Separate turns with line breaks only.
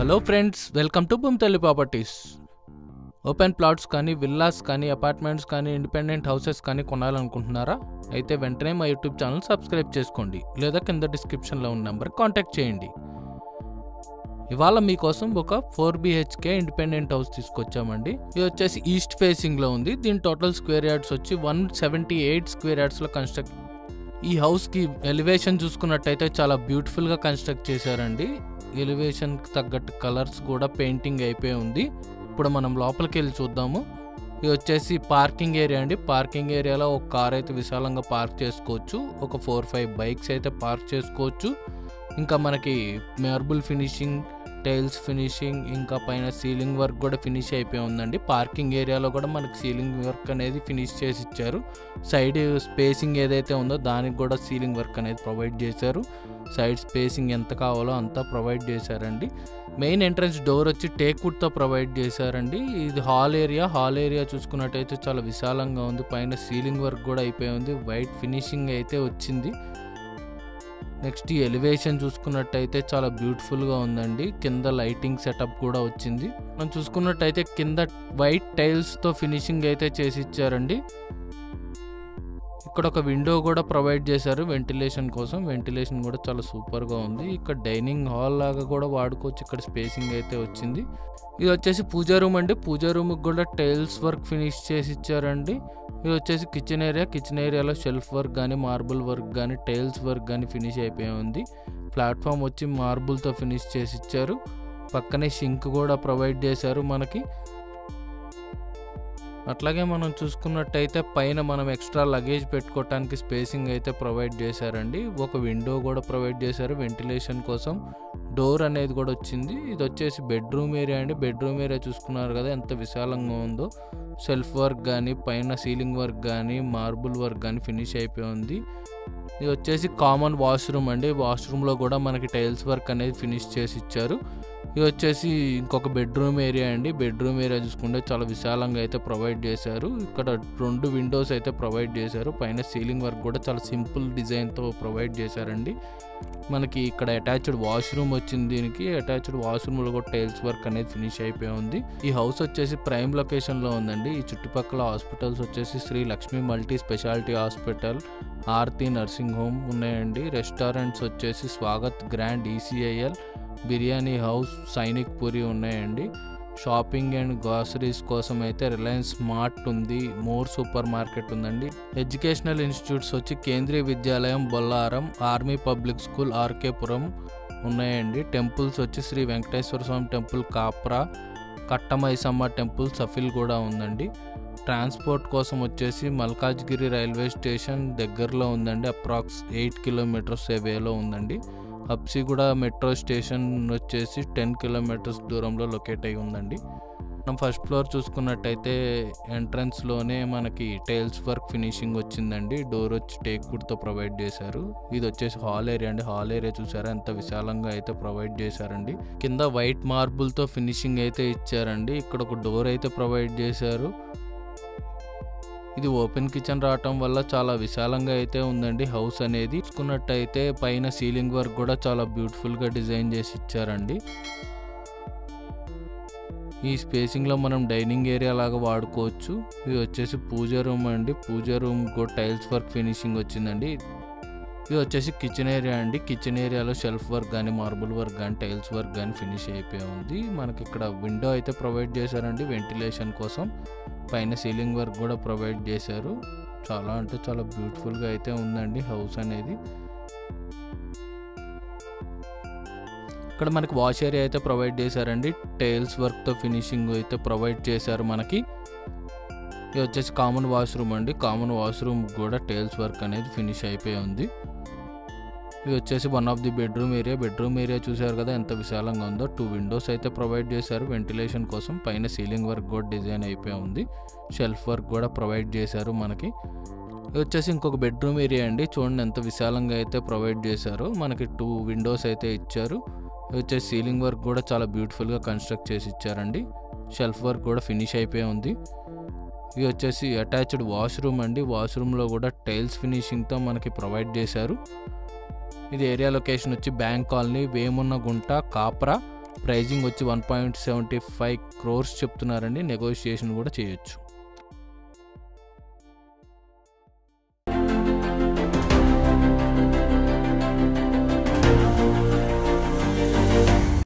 Hello friends, welcome to Bhoomithalli properties. Open plots కానీ, villas కానీ, apartments కానీ, ఇండిపెండెంట్ హౌసెస్ కానీ కొనాలనుకుంటున్నారా? అయితే వెంటనే మా యూట్యూబ్ ఛానల్ సబ్స్క్రైబ్ చేసుకోండి, లేదా కింద డిస్క్రిప్షన్లో ఉన్న నెంబర్ కాంటాక్ట్ చేయండి. ఇవాళ మీకోసం ఒక 4BHK ఇండిపెండెంట్ హౌస్ తీసుకొచ్చామండి. ఇది వచ్చేసి ఈస్ట్ ఫేసింగ్లో ఉంది. దీని టోటల్ స్క్వేర్ యార్డ్స్ వచ్చి 178 స్క్వేర్ యార్డ్స్లో కన్స్ట్రక్ట్. ఈ హౌస్కి ఎలివేషన్ చూసుకున్నట్టయితే చాలా బ్యూటిఫుల్గా కన్స్ట్రక్ట్ చేశారండి. ఎలివేషన్కి తగ్గట్టు కలర్స్ కూడా పెయింటింగ్ అయిపోయి ఉంది. ఇప్పుడు మనం లోపలికి వెళ్ళి చూద్దాము. ఇది వచ్చేసి పార్కింగ్ ఏరియా అండి. పార్కింగ్ ఏరియాలో ఒక కార్ అయితే విశాలంగా పార్క్ చేసుకోవచ్చు. ఒక 4-5 బైక్స్ అయితే పార్క్ చేసుకోవచ్చు. ఇంకా మనకి మార్బుల్ ఫినిషింగ్, టైల్స్ ఫినిషింగ్, ఇంకా పైన సీలింగ్ వర్క్ కూడా ఫినిష్ అయిపోయి ఉందండి. పార్కింగ్ ఏరియాలో కూడా మనకి సీలింగ్ వర్క్ అనేది ఫినిష్ చేసి ఇచ్చారు. సైడ్ స్పేసింగ్ ఏదైతే ఉందో దానికి కూడా సీలింగ్ వర్క్ అనేది ప్రొవైడ్ చేశారు. సైడ్ స్పేసింగ్ ఎంత కావాలో అంతా ప్రొవైడ్ చేశారండి. మెయిన్ ఎంట్రన్స్ డోర్ వచ్చి టేక్ వుడ్తో ప్రొవైడ్ చేశారండి. ఇది హాల్ ఏరియా. హాల్ ఏరియా చూసుకున్నట్టయితే చాలా విశాలంగా ఉంది. పైన సీలింగ్ వర్క్ కూడా అయిపోయి ఉంది. వైట్ ఫినిషింగ్ అయితే వచ్చింది. నెక్స్ట్ ఈ ఎలివేషన్ చూసుకున్నట్టయితే చాలా బ్యూటిఫుల్గా ఉందండి. కింద లైటింగ్ సెటప్ కూడా వచ్చింది. మనం చూసుకున్నట్టయితే కింద వైట్ టైల్స్తో ఫినిషింగ్ అయితే చేసి ఇచ్చారండి. ఇక్కడ ఒక విండో కూడా ప్రొవైడ్ చేశారు వెంటిలేషన్ కోసం. వెంటిలేషన్ కూడా చాలా సూపర్గా ఉంది. ఇక్కడ డైనింగ్ హాల్ లాగా కూడా వాడుకోవచ్చు. ఇక్కడ స్పేసింగ్ అయితే వచ్చింది. ఇది వచ్చేసి పూజా రూమ్ అండి. పూజా రూమ్కి కూడా టైల్స్ వర్క్ ఫినిష్ చేసి ఇచ్చారండి. ఇది వచ్చేసి కిచెన్ ఏరియా. కిచెన్ ఏరియాలో షెల్ఫ్ వర్క్ కానీ, మార్బుల్ వర్క్ కానీ, టైల్స్ వర్క్ కానీ ఫినిష్ అయిపోయి ఉంది. ప్లాట్ఫామ్ వచ్చి మార్బుల్తో ఫినిష్ చేసి ఇచ్చారు. పక్కనే షింక్ కూడా ప్రొవైడ్ చేశారు మనకి. అట్లాగే మనం చూసుకున్నట్టయితే పైన మనం ఎక్స్ట్రా లగేజ్ పెట్టుకోవడానికి స్పేసింగ్ అయితే ప్రొవైడ్ చేశారండి. ఒక విండో కూడా ప్రొవైడ్ చేశారు వెంటిలేషన్ కోసం. డోర్ అనేది కూడా వచ్చింది. ఇది వచ్చేసి బెడ్రూమ్ ఏరియా అండి. బెడ్రూమ్ ఏరియా చూసుకున్నారు కదా ఎంత విశాలంగా ఉందో. సెల్ఫ్ వర్క్ కానీ, పైన సీలింగ్ వర్క్ కానీ, మార్బుల్ వర్క్ కానీ ఫినిష్ అయిపోయి ఉంది. ఇది వచ్చేసి కామన్ వాష్రూమ్ అండి. వాష్రూమ్లో కూడా మనకి టైల్స్ వర్క్ అనేది ఫినిష్ చేసి ఇచ్చారు. ఇది వచ్చేసి ఇంకొక బెడ్రూమ్ ఏరియా అండి. బెడ్రూమ్ ఏరియా చూసుకుంటే చాలా విశాలంగా అయితే ప్రొవైడ్ చేశారు. ఇక్కడ 2 విండోస్ అయితే ప్రొవైడ్ చేశారు. పైన సీలింగ్ వర్క్ కూడా చాలా సింపుల్ డిజైన్తో ప్రొవైడ్ చేశారండి. మనకి ఇక్కడ అటాచ్డ్ వాష్రూమ్ వచ్చింది. దీనికి అటాచ్డ్ వాష్రూమ్లో కూడా టైల్స్ వర్క్ అనేది ఫినిష్ అయిపోయి ఉంది. ఈ హౌస్ వచ్చేసి ప్రైమ్ లొకేషన్లో ఉందండి. ఈ చుట్టుపక్కల హాస్పిటల్స్ వచ్చేసి Shri Lakshmi multi speciality hospital, Aarti nursing home ఉన్నాయండి. రెస్టారెంట్స్ వచ్చేసి Swagat grand ECIL, biryani house, Sainik puri ఉన్నాయండి. షాపింగ్ అండ్ గ్రాసరీస్ కోసం అయితే రిలయన్స్ స్మార్ట్ ఉంది. మోర్ సూపర్ మార్కెట్ ఉందండి. ఎడ్యుకేషనల్ ఇన్స్టిట్యూట్స్ వచ్చి కేంద్రీయ విద్యాలయం Bollaram, army public school RK Puram ఉన్నాయండి. టెంపుల్స్ వచ్చి శ్రీ వెంకటేశ్వర స్వామి temple Kapra, Katta Maisamma temple shuffle కూడా ఉందండి. ట్రాన్స్పోర్ట్ కోసం వచ్చేసి మల్కాజ్గిరి రైల్వే స్టేషన్ దగ్గరలో ఉందండి. అప్రాక్స్ 8 కిలోమీటర్స్ వేలో ఉందండి. హబ్సిగూడ మెట్రో స్టేషన్ వచ్చేసి 10 కిలోమీటర్స్ దూరంలో లొకేట్ అయి ఉందండి. మనం ఫస్ట్ ఫ్లోర్ చూసుకున్నట్టయితే ఎంట్రన్స్లోనే మనకి టైల్స్ వర్క్ ఫినిషింగ్ వచ్చిందండి. డోర్ వచ్చి టేక్ వుడ్తో ప్రొవైడ్ చేశారు. ఇది వచ్చేసి హాల్ ఏరియా అండి. హాల్ ఏరియా చూసారా ఎంత విశాలంగా అయితే ప్రొవైడ్ చేశారండి. కింద వైట్ మార్బుల్తో ఫినిషింగ్ అయితే ఇచ్చారండి. ఇక్కడ ఒక డోర్ అయితే ప్రొవైడ్ చేశారు. ఇది ఓపెన్ కిచెన్ రావటం వల్ల చాలా విశాలంగా అయితే ఉందండి హౌస్ అనేది. చూసుకున్నట్టయితే పైన సీలింగ్ వర్క్ కూడా చాలా బ్యూటిఫుల్గా డిజైన్ చేసి ఇచ్చారండి. ఈ స్పేసింగ్లో మనం డైనింగ్ ఏరియా లాగా వాడుకోవచ్చు. ఇది వచ్చేసి పూజా రూమ్ అండి. పూజా రూమ్ కూడా టైల్స్ వర్క్ ఫినిషింగ్ వచ్చిందండి. ఇది వచ్చేసి కిచెన్ ఏరియా అండి. కిచెన్ ఏరియాలో షెల్ఫ్ వర్క్ కానీ, మార్బుల్ వర్క్ కానీ, టైల్స్ వర్క్ కానీ ఫినిష్ అయిపోయి ఉంది. మనకి ఇక్కడ విండో అయితే ప్రొవైడ్ చేశారండి వెంటిలేషన్ కోసం. పైన సీలింగ్ వర్క్ కూడా ప్రొవైడ్ చేశారు. చాలా అంటే చాలా బ్యూటిఫుల్గా అయితే ఉందండి హౌస్ అనేది. ఇక్కడ మనకి వాష్ ఏరియా అయితే ప్రొవైడ్ చేశారండి. టైల్స్ వర్క్తో ఫినిషింగ్ అయితే ప్రొవైడ్ చేశారు మనకి. ఇది వచ్చేసి కామన్ వాష్రూమ్ అండి. కామన్ వాష్రూమ్ కూడా టైల్స్ వర్క్ అనేది ఫినిష్ అయిపోయి ఉంది. ఇది వచ్చేసి one of the bedroom area. Bedroom area చూసారు కదా ఎంత విశాలంగా ఉందో. 2 విండోస్ అయితే ప్రొవైడ్ చేశారు వెంటిలేషన్ కోసం. పైన సీలింగ్ వర్క్ కూడా డిజైన్ అయిపోయి ఉంది. షెల్ఫ్ వర్క్ కూడా ప్రొవైడ్ చేశారు మనకి. ఇది వచ్చేసి ఇంకొక బెడ్రూమ్ ఏరియా అండి. చూడండి ఎంత విశాలంగా అయితే ప్రొవైడ్ చేశారు. మనకి 2 విండోస్ అయితే ఇచ్చారు. ఇది వచ్చేసి సీలింగ్ వర్క్ కూడా చాలా బ్యూటిఫుల్గా కన్స్ట్రక్ట్ చేసి ఇచ్చారండి. షెల్ఫ్ వర్క్ కూడా ఫినిష్ అయిపోయి ఉంది. ఇది వచ్చేసి అటాచ్డ్ వాష్రూమ్ అండి. వాష్రూమ్లో కూడా టైల్స్ ఫినిషింగ్తో మనకి ప్రొవైడ్ చేశారు. ఇది ఏరియా లొకేషన్ వచ్చి బ్యాంక్ కాలనీ, వేమున్నగుంట, కాప్రా, ప్రైజింగ్ వచ్చి 1.75 crores చెప్తున్నారండి. నెగోషియేషన్ కూడా చేయొచ్చు.